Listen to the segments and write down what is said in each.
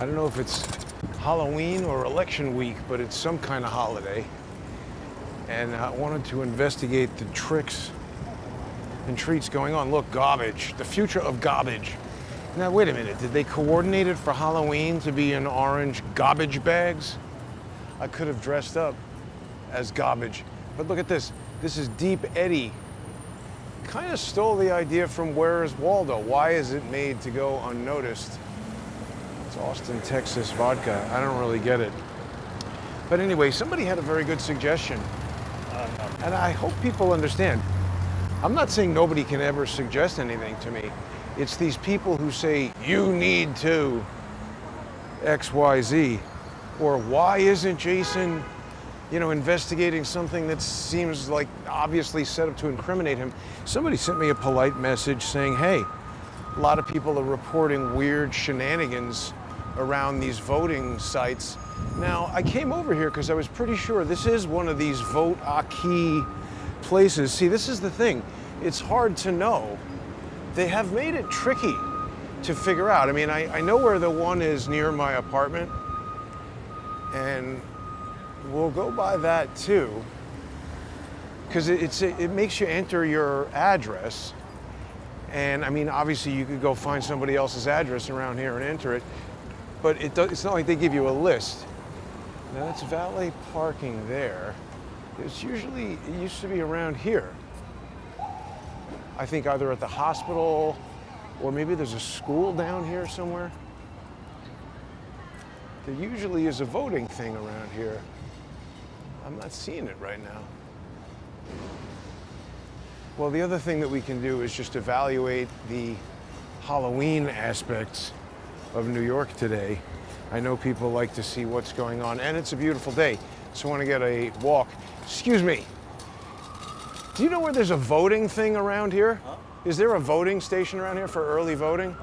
I don't know if it's Halloween or election week, but it's some kind of holiday. And I wanted to investigate the tricks and treats going on. Look, garbage, the future of garbage. Now, wait a minute, did they coordinate it for Halloween to be in orange garbage bags? I could have dressed up as garbage. But look at this. This is Deep Eddy. Kind of stole the idea from Where is Waldo? Why is it made to go unnoticed? It's Austin, Texas vodka. I don't really get it. But anyway, somebody had a very good suggestion. And I hope people understand. I'm not saying nobody can ever suggest anything to me. It's these people who say, you need to XYZ. Or why isn't Jason, investigating something that seems like obviously set up to incriminate him? Somebody sent me a polite message saying, hey, a lot of people are reporting weird shenanigans around these voting sites. Now, I came over here because I was pretty sure this is one of these vote a key places. See, this is the thing. It's hard to know. They have made it tricky to figure out. I mean, I know where the one is near my apartment, and we'll go by that too, because it makes you enter your address. And I mean, obviously you could go find somebody else's address around here and enter it, but it's not like they give you a list. Now that's valet parking there. It used to be around here. I think either at the hospital or maybe there's a school down here somewhere. There usually is a voting thing around here. I'm not seeing it right now. Well, the other thing that we can do is just evaluate the Halloween aspects of New York today. I know people like to see what's going on, and it's a beautiful day, so I want to get a walk. Excuse me. Do you know where there's a voting thing around here? Huh? Is there a voting station around here for early voting?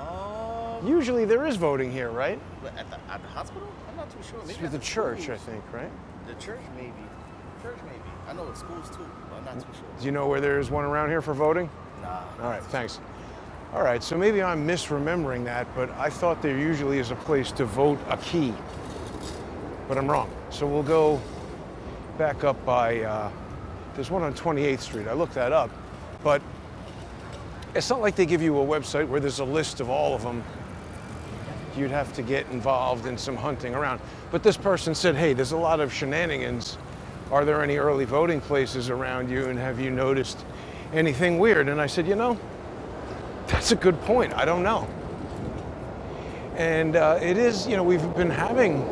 Usually there is voting here, right? At the hospital? I'm not too sure. Maybe it's with the church, I think, right? The church, maybe. Church, maybe. I know it's schools too, but I'm not too sure. Do you know where there's one around here for voting? Nah. All right, thanks. All right, so maybe I'm misremembering that, but I thought there usually is a place to vote a key, but I'm wrong. So we'll go back up by, there's one on 28th Street. I looked that up, but it's not like they give you a website where there's a list of all of them. You'd have to get involved in some hunting around. But this person said, hey, there's a lot of shenanigans. Are there any early voting places around you, and have you noticed anything weird? And I said, that's a good point. I don't know. And it is, we've been having,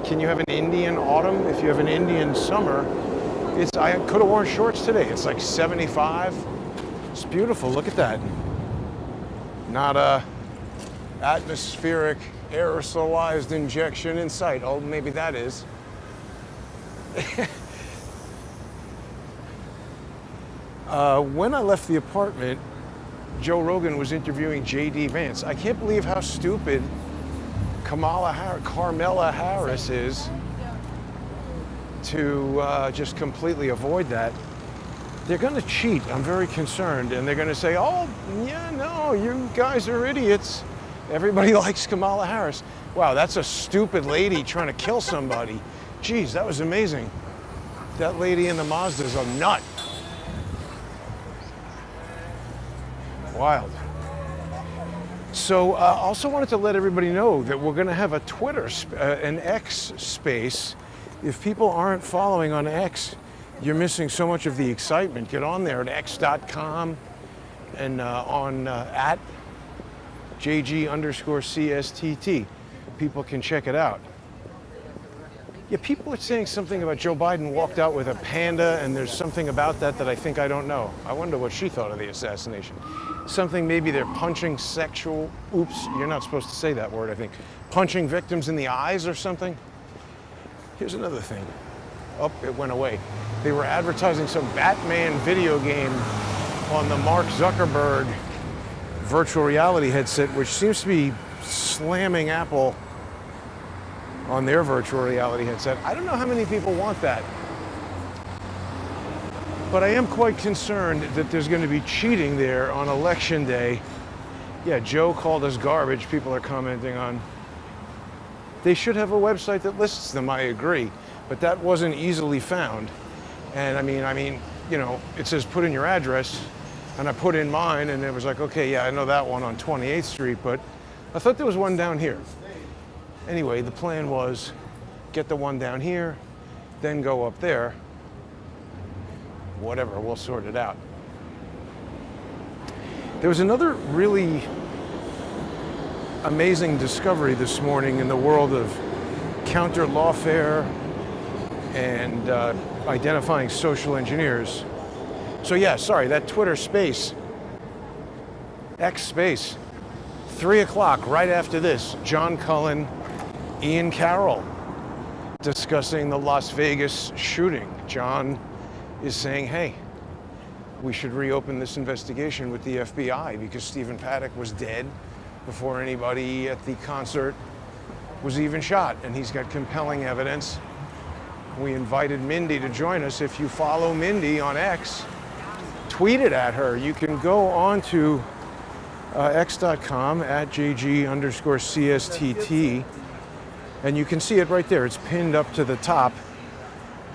can you have an Indian autumn? If you have an Indian summer, I could have worn shorts today. It's like 75. It's beautiful, look at that. Not a atmospheric aerosolized injection in sight. Oh, maybe that is. When I left the apartment, Joe Rogan was interviewing J.D. Vance. I can't believe how stupid Carmela Harris is to just completely avoid that. They're going to cheat. I'm very concerned. And they're going to say, oh, yeah, no, you guys are idiots. Everybody likes Kamala Harris. Wow, that's a stupid lady trying to kill somebody. Geez, that was amazing. That lady in the Mazda's a nut. Wild. So also wanted to let everybody know that we're going to have a Twitter, an X space. If people aren't following on X, you're missing so much of the excitement. Get on there at x.com and on at JG_CSTT. People can check it out. Yeah, people are saying something about Joe Biden walked out with a panda, and there's something about that I think I don't know. I wonder what she thought of the assassination. Something maybe they're punching sexual, oops, you're not supposed to say that word, I think. Punching victims in the eyes or something. Here's another thing. Oh, it went away. They were advertising some Batman video game on the Mark Zuckerberg virtual reality headset, which seems to be slamming Apple on their virtual reality headset. I don't know how many people want that. But I am quite concerned that there's going to be cheating there on election day. Yeah, Joe called us garbage, people are commenting on. They should have a website that lists them, I agree, but that wasn't easily found. And I mean, you know, it says put in your address, and I put in mine, and it was like, okay, yeah, I know that one on 28th Street, but I thought there was one down here. Anyway, the plan was get the one down here, then go up there. Whatever, we'll sort it out. There was another really amazing discovery this morning in the world of counter-lawfare and identifying social engineers. So yeah, sorry, that Twitter space, X space, 3 o'clock, right after this, John Cullen, Ian Carroll, discussing the Las Vegas shooting. John is saying, hey, we should reopen this investigation with the FBI because Stephen Paddock was dead before anybody at the concert was even shot, and he's got compelling evidence. We invited Mindy to join us. If you follow Mindy on X, tweet it at her. You can go on to x.com at JG_CSTT, and you can see it right there. It's pinned up to the top,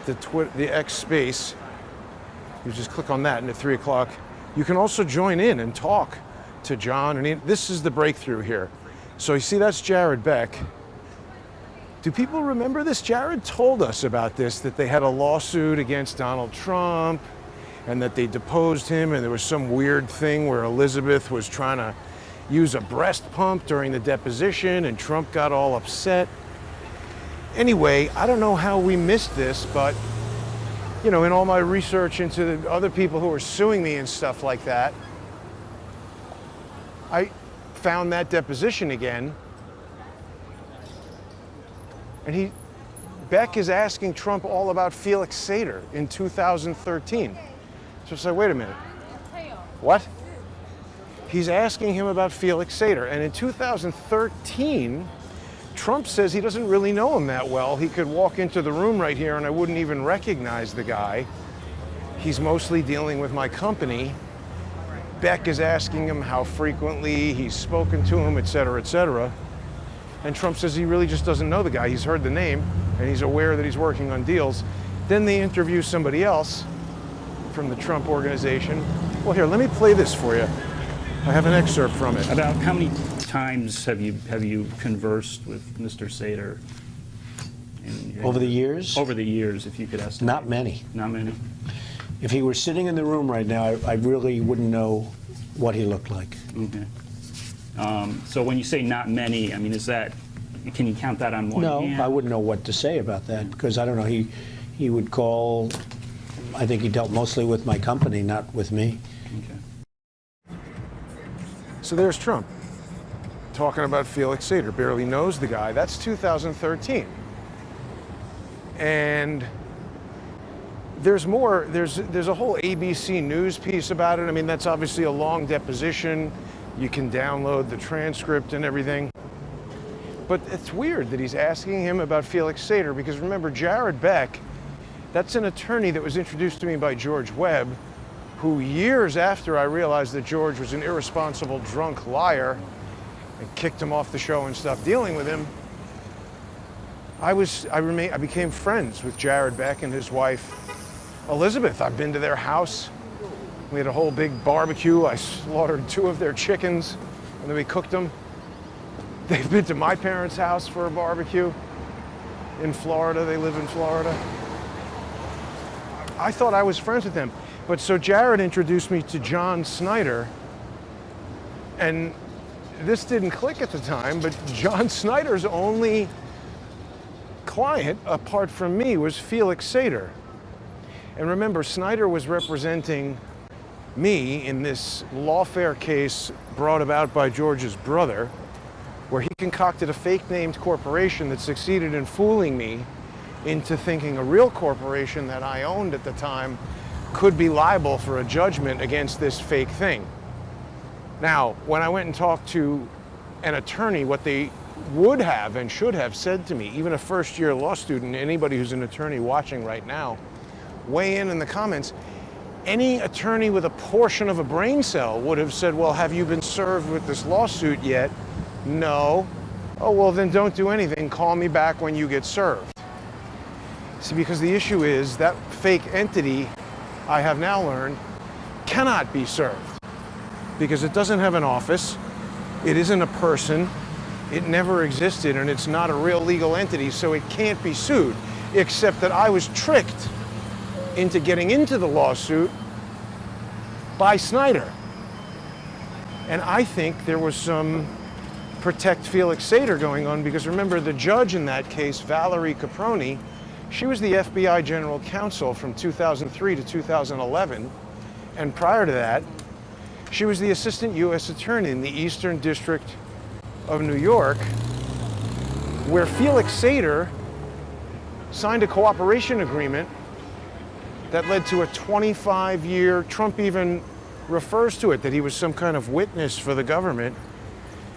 the X space. You just click on that, and at 3 o'clock, you can also join in and talk to John. And this is the breakthrough here. So you see, that's Jared Beck. Do people remember this? Jared told us about this, that they had a lawsuit against Donald Trump and that they deposed him, and there was some weird thing where Elizabeth was trying to use a breast pump during the deposition and Trump got all upset. Anyway, I don't know how we missed this, but you know, in all my research into the other people who are suing me and stuff like that, I found that deposition again. And Beck is asking Trump all about Felix Sater in 2013. So it's like, wait a minute. What? He's asking him about Felix Sater. And in 2013, Trump says he doesn't really know him that well. He could walk into the room right here and I wouldn't even recognize the guy. He's mostly dealing with my company. Beck is asking him how frequently he's spoken to him, et cetera, et cetera. And Trump says he really just doesn't know the guy. He's heard the name and he's aware that he's working on deals. Then they interview somebody else from the Trump organization. Well, here, let me play this for you. I have an excerpt from it. About how many times have you conversed with Mr. Sater? Over the years? Over the years, if you could estimate. Not many. Not many. If he were sitting in the room right now, I really wouldn't know what he looked like. Okay. So when you say not many, I mean, can you count that on one hand? No, I wouldn't know what to say about that because I don't know. He would call. I think he dealt mostly with my company, not with me. Okay. So there's Trump talking about Felix Sater, barely knows the guy. That's 2013. And there's more, there's a whole ABC News piece about it. I mean, that's obviously a long deposition. You can download the transcript and everything. But it's weird that he's asking him about Felix Sater because remember, Jared Beck, that's an attorney that was introduced to me by George Webb, who years after I realized that George was an irresponsible drunk liar and kicked him off the show and stopped dealing with him, I became friends with Jared Beck and his wife, Elizabeth. I've been to their house. We had a whole big barbecue. I slaughtered 2 of their chickens and then we cooked them. They've been to my parents' house for a barbecue in Florida. They live in Florida. I thought I was friends with them. But so Jared introduced me to John Snyder, and this didn't click at the time, but John Snyder's only client, apart from me, was Felix Sater. And remember, Snyder was representing me in this lawfare case brought about by George's brother, where he concocted a fake-named corporation that succeeded in fooling me into thinking a real corporation that I owned at the time could be liable for a judgment against this fake thing. Now, when I went and talked to an attorney, what they would have and should have said to me, even a first-year law student, anybody who's an attorney watching right now, weigh in the comments. Any attorney with a portion of a brain cell would have said, well, have you been served with this lawsuit yet? No. Oh, well, then don't do anything. Call me back when you get served. See, because the issue is that fake entity, I have now learned, cannot be served because it doesn't have an office, it isn't a person, it never existed, and it's not a real legal entity, so it can't be sued, except that I was tricked into getting into the lawsuit by Snyder. And I think there was some protect Felix Sater going on, because remember, the judge in that case, Valerie Caproni, she was the FBI general counsel from 2003 to 2011, and prior to that, she was the assistant U.S. attorney in the Eastern District of New York, where Felix Sater signed a cooperation agreement that led to a 25-year, Trump even refers to it, that he was some kind of witness for the government.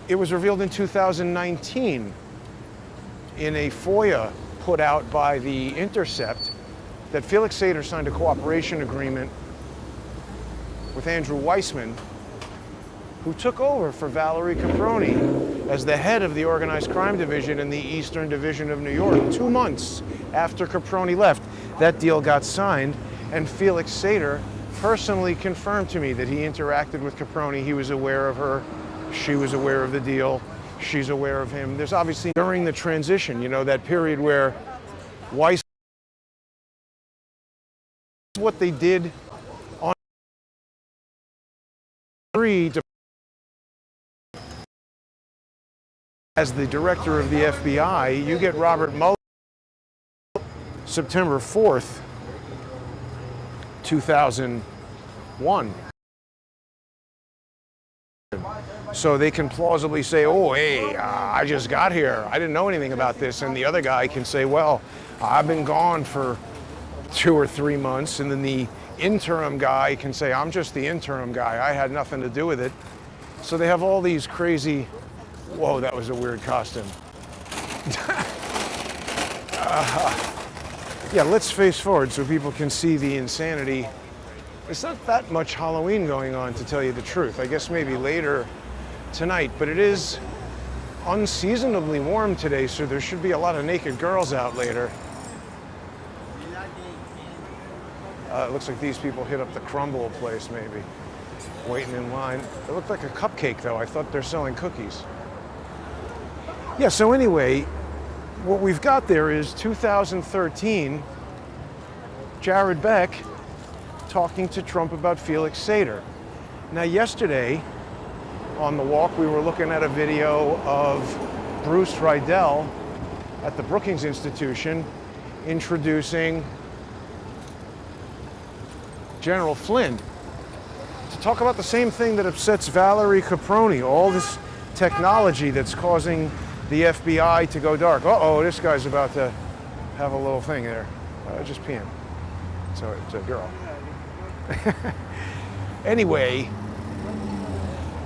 It was revealed in 2019 in a FOIA put out by The Intercept that Felix Sater signed a cooperation agreement with Andrew Weissman, who took over for Valerie Caproni as the head of the Organized Crime Division in the Eastern Division of New York. 2 months after Caproni left, that deal got signed, and Felix Sater personally confirmed to me that he interacted with Caproni. He was aware of her, she was aware of the deal, she's aware of him. There's obviously, during the transition, you know, that period where Weiss, what they did on as the director of the FBI, you get Robert Mueller September 4th, 2001. So they can plausibly say, oh, hey, I just got here. I didn't know anything about this. And the other guy can say, well, I've been gone for 2 or 3 months. And then the interim guy can say, I'm just the interim guy. I had nothing to do with it. So they have all these crazy, whoa, that was a weird costume. Yeah, let's face forward so people can see the insanity. It's not that much Halloween going on, to tell you the truth. I guess maybe later tonight, but it is unseasonably warm today, so there should be a lot of naked girls out later. It looks like these people hit up the crumble place, maybe, waiting in line. It looked like a cupcake, though. I thought they're selling cookies. Yeah, so anyway, what we've got there is 2013, Jared Beck talking to Trump about Felix Sater. Now, yesterday on the walk, we were looking at a video of Bruce Rydell at the Brookings Institution introducing General Flynn to talk about the same thing that upsets Valerie Caproni, all this technology that's causing the FBI to go dark. Uh-oh, this guy's about to have a little thing there. Just peeing. So it's a girl. Anyway,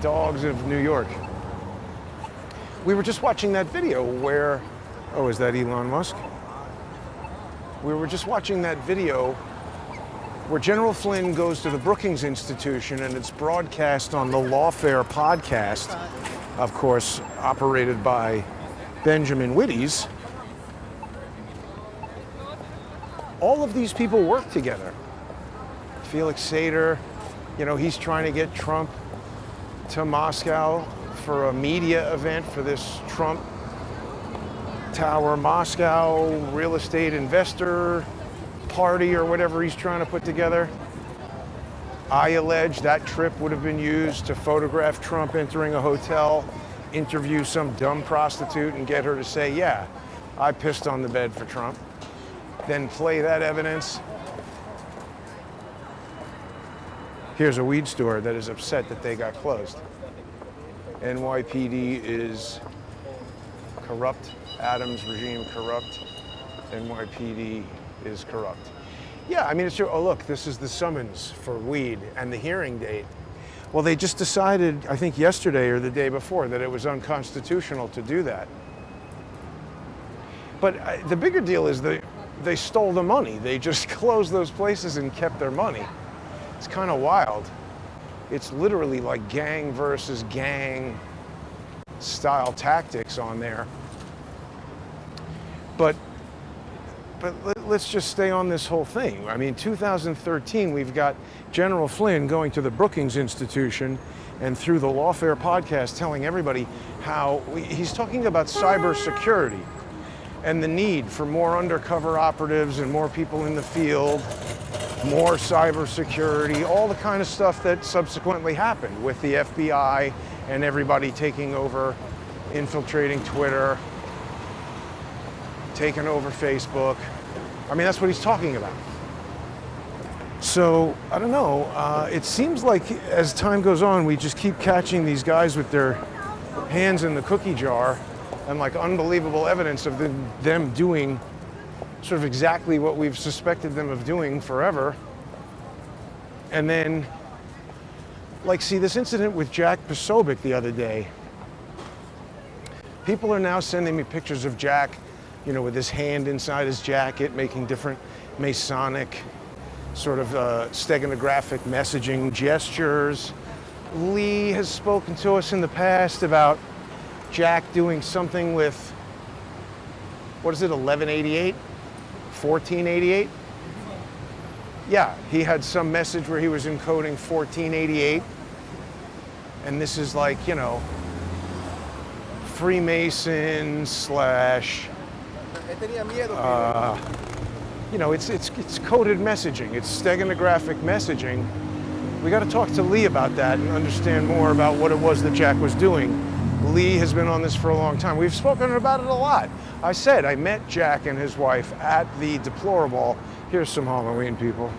dogs of New York. We were just watching that video where, oh, is that Elon Musk? We were just watching that video where General Flynn goes to the Brookings Institution, and it's broadcast on the Lawfare podcast, of course, operated by Benjamin Wittes. All of these people work together. Felix Sater, you know, he's trying to get Trump to Moscow for a media event for this Trump Tower Moscow real estate investor party or whatever he's trying to put together. I allege that trip would have been used to photograph Trump entering a hotel, interview some dumb prostitute and get her to say, yeah, I pissed on the bed for Trump. Then play that evidence. Here's a weed store that is upset that they got closed. NYPD is corrupt. Adams regime corrupt. NYPD is corrupt. Yeah, I mean, it's true. Oh, look, this is the summons for weed and the hearing date. Well, they just decided, I think yesterday or the day before, that it was unconstitutional to do that. But the bigger deal is they stole the money. They just closed those places and kept their money. It's kind of wild. It's literally like gang versus gang. style tactics on there. But let's just stay on this whole thing. I mean, 2013, we've got General Flynn going to the Brookings Institution and through the Lawfare podcast telling everybody how he's talking about cybersecurity and the need for more undercover operatives and more people in the field, more cybersecurity, all the kind of stuff that subsequently happened with the FBI and everybody taking over, infiltrating Twitter, taking over Facebook. I mean, that's what he's talking about. So, I don't know, it seems like as time goes on, we just keep catching these guys with their hands in the cookie jar and like unbelievable evidence of them doing sort of exactly what we've suspected them of doing forever. And then, like, see this incident with Jack Posobiec the other day. People are now sending me pictures of Jack, you know, with his hand inside his jacket, making different Masonic sort of steganographic messaging gestures. Lee has spoken to us in the past about Jack doing something with, what is it, 1188? 1488? Yeah, he had some message where he was encoding 1488. And this is like, you know, Freemason slash, you know, it's coded messaging. It's steganographic messaging. We got to talk to Lee about that and understand more about what it was that Jack was doing. Lee has been on this for a long time. We've spoken about it a lot. I said I met Jack and his wife at the Deplorable. Here's some Halloween people.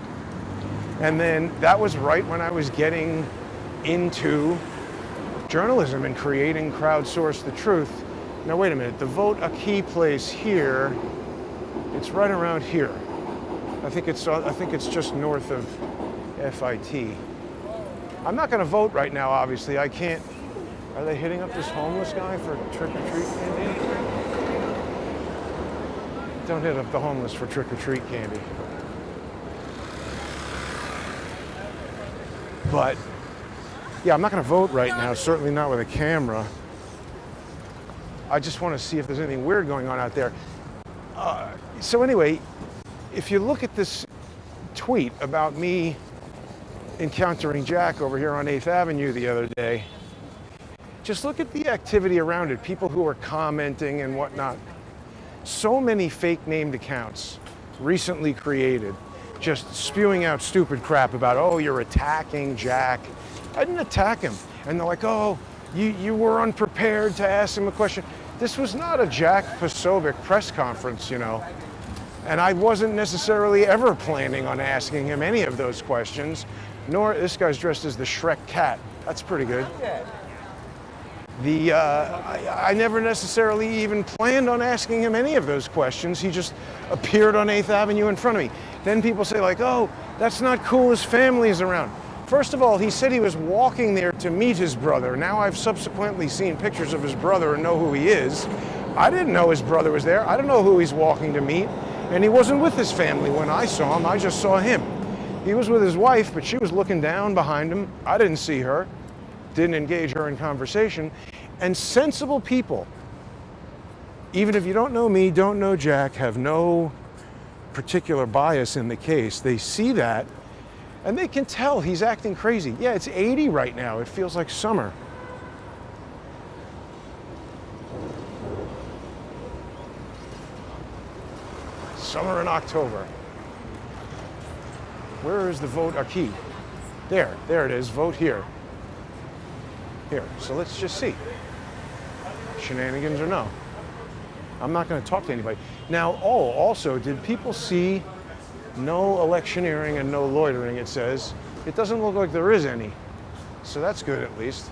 And then that was right when I was getting into journalism and creating Crowdsource the Truth. Now wait a minute, the Vote a Key place here, it's right around here. I think it's just north of FIT. I'm not going to vote right now, obviously. I can't. Are they hitting up this homeless guy for trick-or-treat candy? Don't hit up the homeless for trick-or-treat candy. But, yeah, I'm not going to vote right now, certainly not with a camera. I just want to see if there's anything weird going on out there. So anyway, if you look at this tweet about me encountering Jack over here on 8th Avenue the other day, just look at the activity around it, people who are commenting and whatnot. So many fake named accounts recently created, just spewing out stupid crap about, oh, you're attacking Jack. I didn't attack him. And they're like, oh, you were unprepared to ask him a question. This was not a Jack Posobiec press conference, you know. And I wasn't necessarily ever planning on asking him any of those questions, nor, this guy's dressed as the Shrek cat. That's pretty good. I never necessarily even planned on asking him any of those questions. He just appeared on 8th Avenue in front of me. Then people say like, oh, that's not cool, his family is around. First of all, he said he was walking there to meet his brother. Now I've subsequently seen pictures of his brother and know who he is. I didn't know his brother was there. I don't know who he's walking to meet. And he wasn't with his family when I saw him. I just saw him. He was with his wife, but she was looking down behind him. I didn't see her. Didn't engage her in conversation. And sensible people, even if you don't know me, don't know Jack, have no particular bias in the case, they see that and they can tell he's acting crazy. Yeah, it's 80 right now. It feels like summer. Summer in October. Where is the vote a key? There it is, vote here. Here, so let's just see. Shenanigans or no? I'm not going to talk to anybody. Now, also, did people see no electioneering and no loitering, it says. It doesn't look like there is any. So that's good, at least.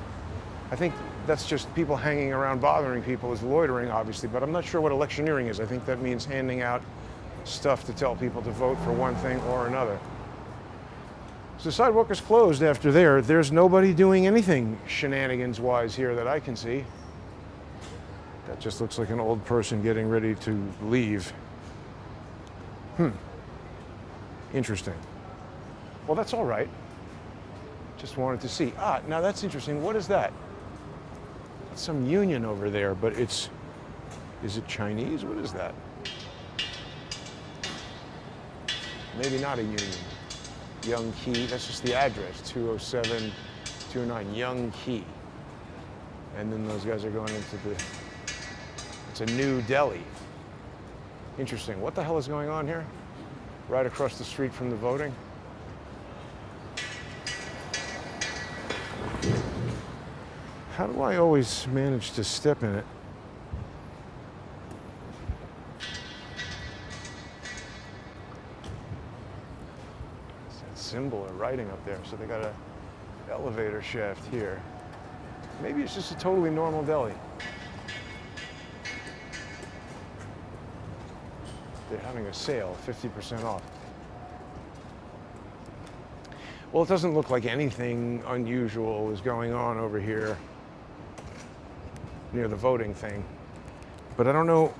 I think that's just people hanging around bothering people is loitering, obviously, but I'm not sure what electioneering is. I think that means handing out stuff to tell people to vote for one thing or another. So the sidewalk is closed after there. There's nobody doing anything shenanigans-wise here that I can see. That just looks like an old person getting ready to leave. Interesting. Well, that's all right. Just wanted to see. Now that's interesting. What is that? some union over there, but is it Chinese? What is that? Maybe not a union. Young Key, that's just the address, 207 209 Young Key. And then those guys are going into it's a new deli. Interesting. What the hell is going on here? Right across the street from the voting. How do I always manage to step in it? It's that symbol or writing up there. So they got an elevator shaft here. Maybe it's just a totally normal deli. They're having a sale, 50% off. Well, it doesn't look like anything unusual is going on over here near the voting thing. But I don't know,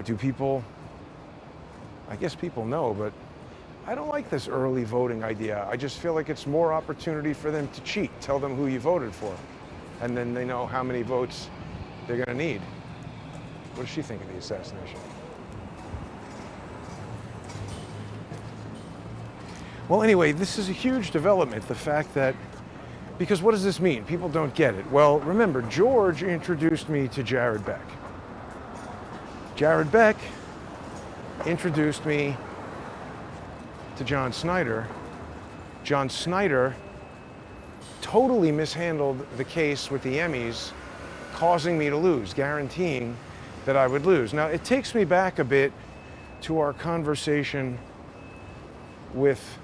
do people, I guess people know, but I don't like this early voting idea. I just feel like it's more opportunity for them to cheat. Tell them who you voted for, and then they know how many votes they're gonna need. What does she think of the assassination? Well, anyway, this is a huge development, the fact that, because what does this mean? People don't get it. Well, remember, George introduced me to Jared Beck. Jared Beck introduced me to John Snyder. John Snyder totally mishandled the case with the Emmys, causing me to lose, guaranteeing that I would lose. Now, it takes me back a bit to our conversation with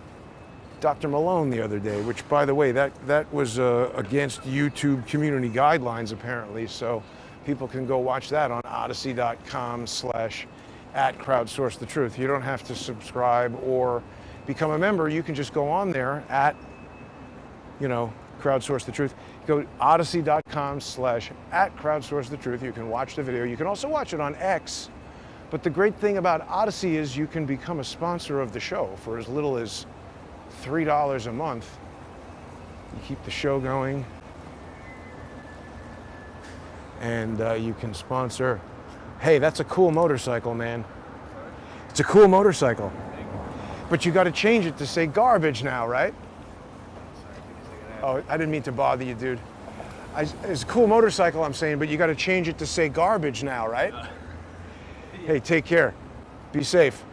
Dr. Malone the other day, which, by the way, that was against YouTube community guidelines, apparently, so people can go watch that on odyssey.com/@crowdsourcethetruth. You don't have to subscribe or become a member. You can just go on there at, crowdsourcethetruth. Go to odyssey.com/@crowdsourcethetruth. You can watch the video. You can also watch it on X. But the great thing about Odyssey is you can become a sponsor of the show for as little as $3 a month. You keep the show going, and you can sponsor. Hey, that's a cool motorcycle, man. It's a cool motorcycle. But you got to change it to say garbage now, right? Oh, I didn't mean to bother you, dude. It's a cool motorcycle, I'm saying, but you got to change it to say garbage now, right? Hey, take care. Be safe.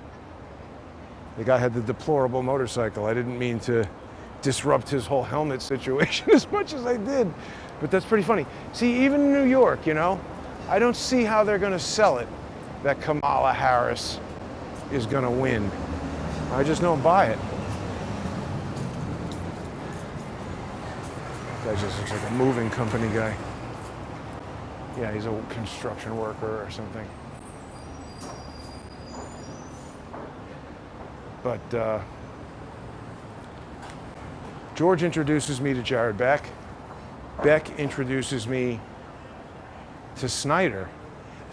The guy had the deplorable motorcycle. I didn't mean to disrupt his whole helmet situation as much as I did, but that's pretty funny. See, even in New York, I don't see how they're going to sell it that Kamala Harris is going to win. I just don't buy it. Guy just looks like a moving company guy. Yeah, he's a construction worker or something. But George introduces me to Jared Beck. Beck introduces me to Snyder.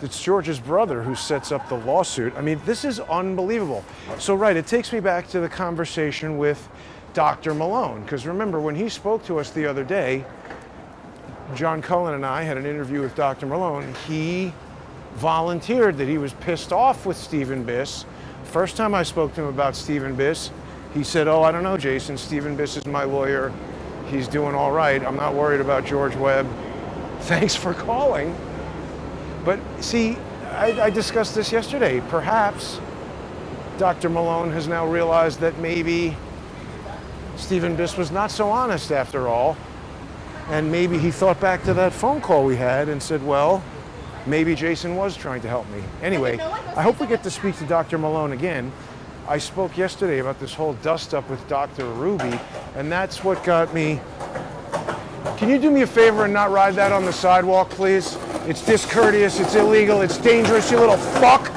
It's George's brother who sets up the lawsuit. I mean, this is unbelievable. So, right, it takes me back to the conversation with Dr. Malone, because remember, when he spoke to us the other day, John Cullen and I had an interview with Dr. Malone. He volunteered that he was pissed off with Stephen Biss. First time I spoke to him about Stephen Biss, he said, "Oh, I don't know, Jason. Stephen Biss is my lawyer. He's doing all right. I'm not worried about George Webb. Thanks for calling." But see, I discussed this yesterday. Perhaps Dr. Malone has now realized that maybe Stephen Biss was not so honest after all. And maybe he thought back to that phone call we had and said, well, maybe Jason was trying to help me. Anyway, I hope we get to speak to Dr. Malone again. I spoke yesterday about this whole dust-up with Dr. Ruby, and that's what got me... Can you do me a favor and not ride that on the sidewalk, please? It's discourteous, it's illegal, it's dangerous, you little fuck!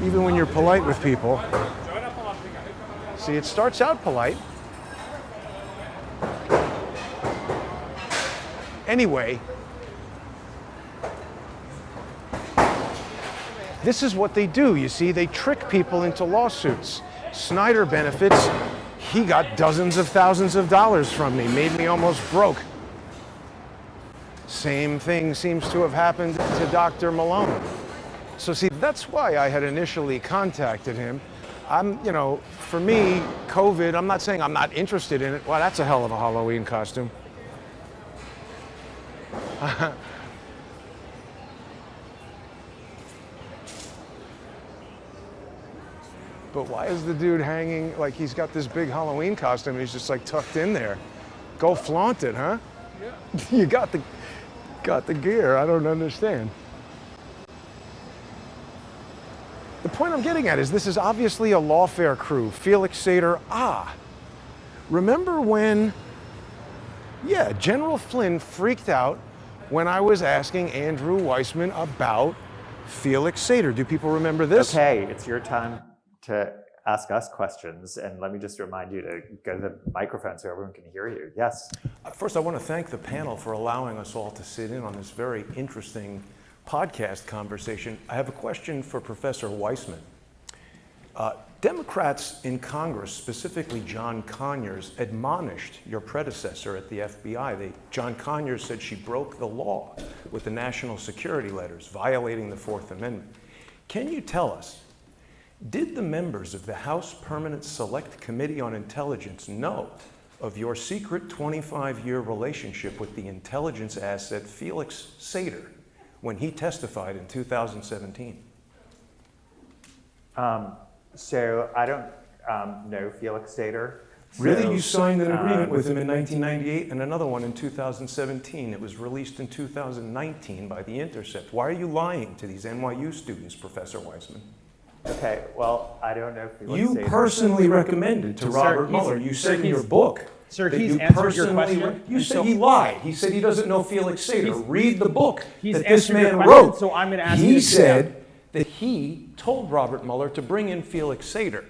Even when you're polite with people. See, it starts out polite. Anyway, this is what they do, you see. They trick people into lawsuits. Snyder benefits, he got dozens of thousands of dollars from me, made me almost broke. Same thing seems to have happened to Dr. Malone. So see, that's why I had initially contacted him. For me, COVID, I'm not saying I'm not interested in it. Wow, that's a hell of a Halloween costume. But why is the dude hanging like he's got this big Halloween costume and he's just like tucked in there? Go flaunt it, huh? Yeah. You got the gear. I don't understand. The point I'm getting at is this is obviously a lawfare crew. Felix Sater, remember when, General Flynn freaked out when I was asking Andrew Weissman about Felix Sater. Do people remember this? Okay, it's your time to ask us questions, and let me just remind you to go to the microphone so everyone can hear you. Yes? First, I want to thank the panel for allowing us all to sit in on this very interesting podcast conversation. I have a question for Professor Weissman. Democrats in Congress, specifically John Conyers, admonished your predecessor at the FBI. John Conyers said she broke the law with the national security letters, violating the Fourth Amendment. Can you tell us, did the members of the House Permanent Select Committee on Intelligence know of your secret 25-year relationship with the intelligence asset Felix Sater when he testified in 2017? So I don't know Felix Sater. Really? You signed an agreement with him in 1998 and another one in 2017. It was released in 2019 by The Intercept. Why are you lying to these NYU students, Professor Weissman? Okay, well, I don't know Felix You Sater. personally recommended to Robert Mueller. You said in your book Sir, that he's you answered your personally. question. You said he lied. He said he doesn't know Felix Sater. Read the book He's that this answered your man question, wrote. so I'm gonna ask you He to sit said that he told Robert Mueller to bring in Felix Sater.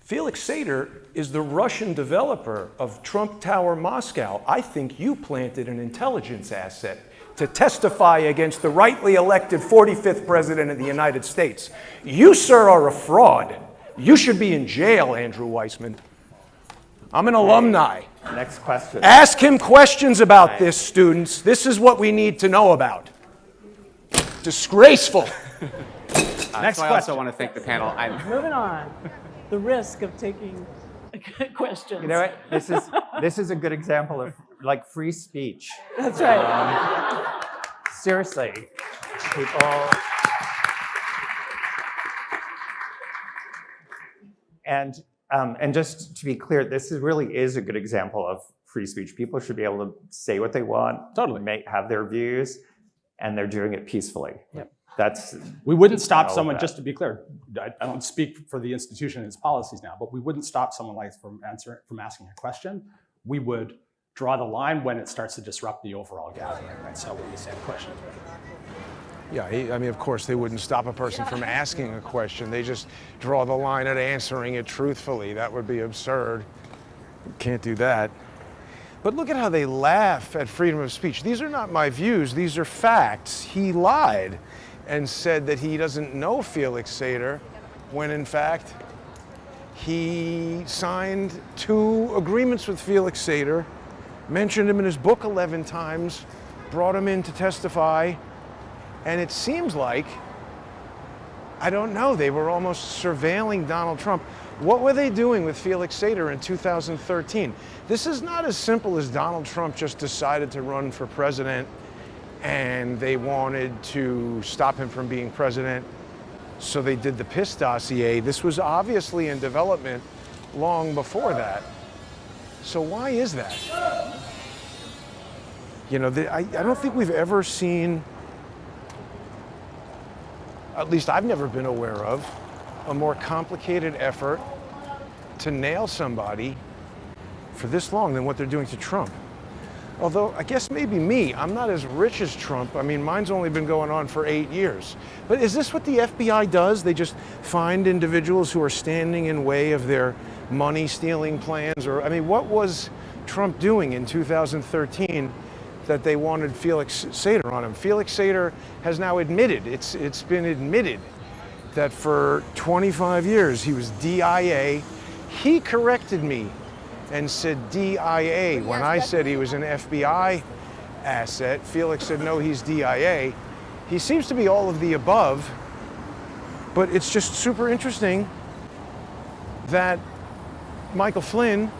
Felix Sater is the Russian developer of Trump Tower Moscow. I think you planted an intelligence asset to testify against the rightly elected 45th President of the United States. You, sir, are a fraud. You should be in jail, Andrew Weissman. I'm an alumni. Next question. Ask him questions about this, students. This is what we need to know about. Disgraceful. Next so I question. also want to thank the panel. Moving on. The risk of taking questions. You know what? This is a good example of like free speech. That's right. Seriously, people. And just to be clear, this really is a good example of free speech. People should be able to say what they want, Totally. have their views, and they're doing it peacefully. Yep. That's We wouldn't stop all of someone, that. just to be clear, I don't speak for the institution and its policies now, but we wouldn't stop someone like from asking a question. We would draw the line when it starts to disrupt the overall gathering. Right? So when you say a question. Yeah, I mean, of course, they wouldn't stop a person from asking a question. They just draw the line at answering it truthfully. That would be absurd. Can't do that. But look at how they laugh at freedom of speech. These are not my views. These are facts. He lied and said that he doesn't know Felix Sater when, in fact, he signed 2 agreements with Felix Sater, mentioned him in his book 11 times, brought him in to testify, and it seems like, I don't know, they were almost surveilling Donald Trump. What were they doing with Felix Sater in 2013? This is not as simple as Donald Trump just decided to run for president and they wanted to stop him from being president, so they did the PIS dossier. This was obviously in development long before that. So why is that? You know, I don't think we've ever seen, at least I've never been aware of, a more complicated effort to nail somebody for this long than what they're doing to Trump. Although, I guess maybe me, I'm not as rich as Trump. I mean, mine's only been going on for 8 years. But is this what the FBI does? They just find individuals who are standing in way of their money-stealing plans? Or, I mean, what was Trump doing in 2013 that they wanted Felix Sater on him? Felix Sater has now admitted, it's been admitted, that for 25 years he was DIA. He corrected me and said DIA when I said he was an FBI asset. Felix said, no, he's DIA. He seems to be all of the above, but it's just super interesting that Michael Flynn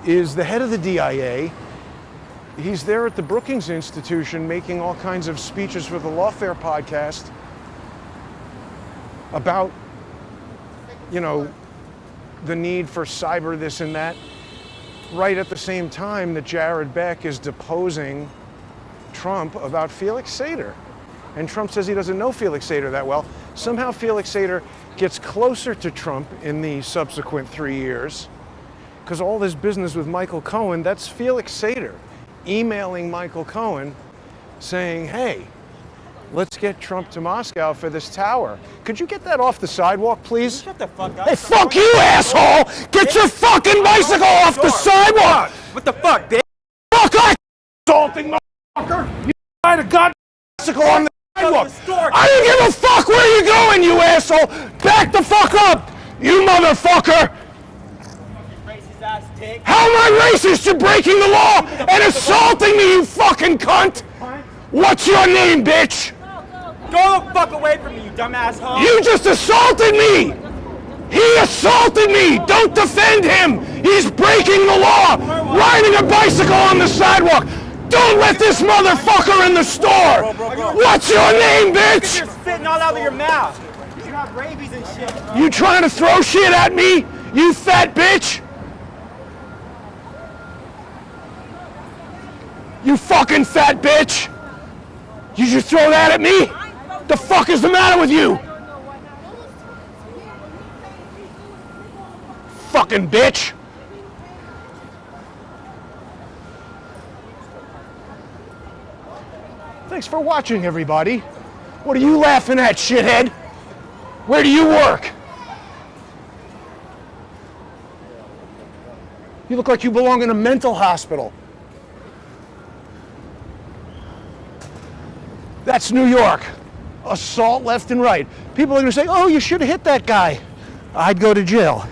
is the head of the DIA. He's there at the Brookings Institution making all kinds of speeches for the Lawfare podcast about, you know, the need for cyber this and that, right at the same time that Jared Beck is deposing Trump about Felix Sater. And Trump says he doesn't know Felix Sater that well. Somehow Felix Sater gets closer to Trump in the subsequent 3 years, because all this business with Michael Cohen, that's Felix Sater emailing Michael Cohen saying, hey, let's get Trump to Moscow for this tower. Could you get that off the sidewalk, please? Shut the fuck up. Hey, fuck you, asshole! Get your fucking bicycle off the sidewalk! What the fuck, bitch? Fuck off, assaulting motherfucker! You ride a goddamn bicycle on the sidewalk! I don't give a fuck where you're going, you asshole! Back the fuck up, you motherfucker! Racist ass dick. How am I racist? You're breaking the law and assaulting me, you fucking cunt! What's your name, bitch? Go the fuck away from me, you dumb asshole. You just assaulted me! He assaulted me! Don't defend him! He's breaking the law! Riding a bicycle on the sidewalk! Don't let this motherfucker in the store! What's your name, bitch? You're spitting all out of your mouth. You have rabies and shit. You trying to throw shit at me? You fat bitch! You fucking fat bitch! You just throw that at me? The fuck is the matter with you? Fucking bitch! Thanks for watching, everybody. What are you laughing at, shithead? Where do you work? You look like you belong in a mental hospital. That's New York. Assault left and right. People are going to say, oh, you should have hit that guy. I'd go to jail.